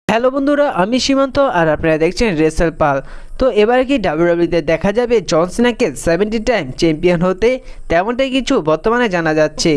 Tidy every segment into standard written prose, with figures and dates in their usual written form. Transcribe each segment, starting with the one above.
Hello বন্ধুরা, আমি সীমান্ত আর আপনারা দেখছেন রেসেল পাল। তো এবার কি ডাব্লিউডাব্লিউতে দেখা যাবে জন সিনাকে 70 টাইম চ্যাম্পিয়ন হতে? তেমনটাই কিছু বর্তমানে জানা যাচ্ছে।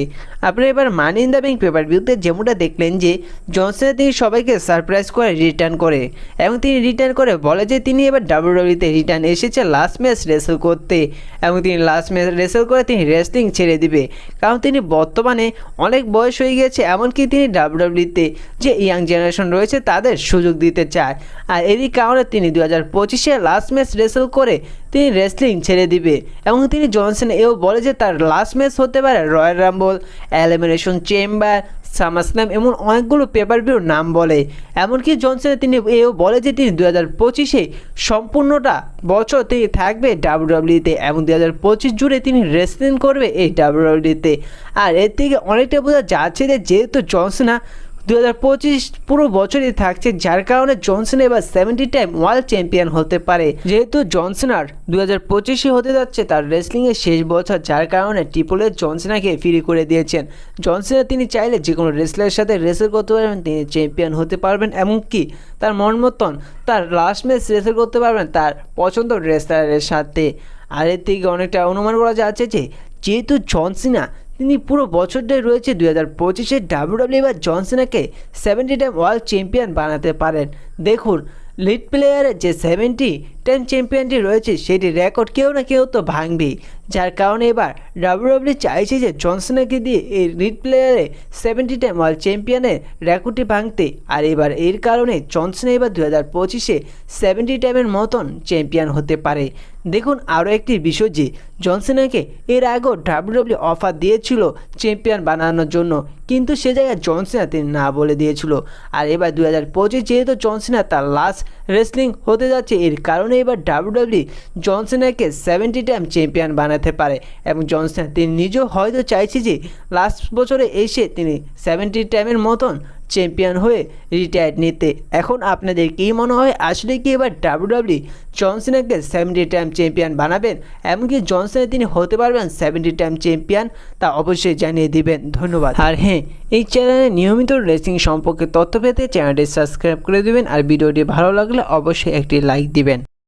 আপনারা এবার মানি ইন দ্য ব্যাংক পেপার ভিউতে যেমনটা দেখলেন যে জন সিনা তিনি সবাইকে সারপ্রাইজ করে রিটার্ন করে, এবং তিনি রিটার্ন করে বলে যে তিনি এবার ডাব্লিউডাব্লিউতে রিটার্ন এসেছে লাস্ট ম্যাচ রেসেল করতে, এবং তিনি লাস্ট ম্যাচ রেসেল করে তিনি রেসলিং ছেড়ে দিবে, কারণ তিনি বর্তমানে অনেক বয়স হয়ে গেছে। এমনকি তিনি ডাব্লিউডাব্লিউতে যে ইয়াং জেনারেশন রয়েছে তাদের সুযোগ দিতে চায়, আর এরই কারণে তিনি 2025-এ লাস্ট ম্যাচ রেসেল করে তিনি রেসলিং ছেড়ে দিবে। এবং তিনি জন সিনা এও বলে যে তার লাস্ট ম্যাচ হতে পারে royal Rumble, elimination chamber, SummerSlam, এমন অনেকগুলো পেপার ভিউর নাম বলে। এমনকি জন সিনা তিনি এও বলে যে তিনি 2025-এ সম্পূর্ণটা বছর তিনি থাকবে ডাব্লিউডাব্লিউতে, এবং 2025 জুড়ে তিনি রেসলিং করবে এই ডাব্লিউডাব্লিউতে। আর এর থেকে অনেকটা বোঝা যাচ্ছে যে যেহেতু জন সিনা 2025 পুরো বছরই থাকছে, যার কারণে জন সিনা এবার 70 টাইম ওয়ার্ল্ড চ্যাম্পিয়ন হতে পারে। যেহেতু জন সিনার 2025-এ হতে যাচ্ছে তার রেসলিংয়ের শেষ বছর, যার কারণে ট্রিপল এইচ জন সিনাকে ফ্রি করে দিয়েছেন। জন সিনা তিনি চাইলে যে কোনো রেসলারের সাথে রেসেল করতে পারবেন, তিনি চ্যাম্পিয়ন হতে পারবেন, এমনকি তার মন মতন তার লাস্ট ম্যাচ রেসেল করতে পারবেন তার পছন্দ রেসলারের সাথে। আর এর থেকে অনেকটা অনুমান করা যাচ্ছে যে যেহেতু জন সিনা তিনি পুরো বছরটাই রয়েছে 2025-এ ডাব্লিউডাব্লিউ এবার জন সিনাকে 70 টাইম ওয়ার্ল্ড চ্যাম্পিয়ন বানাতে পারেন। দেখুন, লিড প্লেয়ারের যে 70 টাইম চ্যাম্পিয়নটি রয়েছে সেটি রেকর্ড কেউ না কেউ তো ভাঙবেই, যার কারণে এবার ডাব্লিউডাব্লিউ চাইছে যে জন সিনাকে দিয়ে এই লিড প্লেয়ারে 70 টাইম ওয়ার্ল্ড চ্যাম্পিয়নের রেকর্ডটি ভাঙতে। আর এবার এর কারণে জন সিনা এবার 2025-এ 70 টাইমের মতন চ্যাম্পিয়ন হতে পারে। দেখুন, আরও একটি বিষয় যে জন সিনাকে এর আগেও ডাব্লিউডাব্লিউ অফার দিয়েছিল চ্যাম্পিয়ন বানানোর জন্য, কিন্তু সে জায়গায় জন সিনা তিনি না বলে দিয়েছিল। আর এবার 2025 যেহেতু জন সিনা তার লাস্ট রেসলিং হতে যাচ্ছে, এর কারণে এবার ডাব্লিউডাব্লিউ জন সিনাকে 70 টাইম চ্যাম্পিয়ন বানাতে পারে। এবং জন সিনা তিনি নিজেও হয়তো চাইছে যে লাস্ট বছরে এসে তিনি 70 টাইমের মতন চ্যাম্পিয়ন হয়ে রিটায়ার নিতে। এখন আপনাদের কী মনে হয়, আসলে কি এবার ডাব্লিউডাব্লিউ জন সিনাকে 70 টাইম চ্যাম্পিয়ন বানাবেন? এমনকি জন সিনা তিনি হতে পারবেন 70 টাইম চ্যাম্পিয়ন? তা অবশ্যই জানিয়ে দিবেন। ধন্যবাদ। আর হ্যাঁ, এই চ্যানেলে নিয়মিত রেসলিং সম্পর্কে তথ্য পেতে চ্যানেলটি সাবস্ক্রাইব করে দিবেন, আর ভিডিওটি ভালো লাগলে অবশ্যই একটি লাইক দিবেন।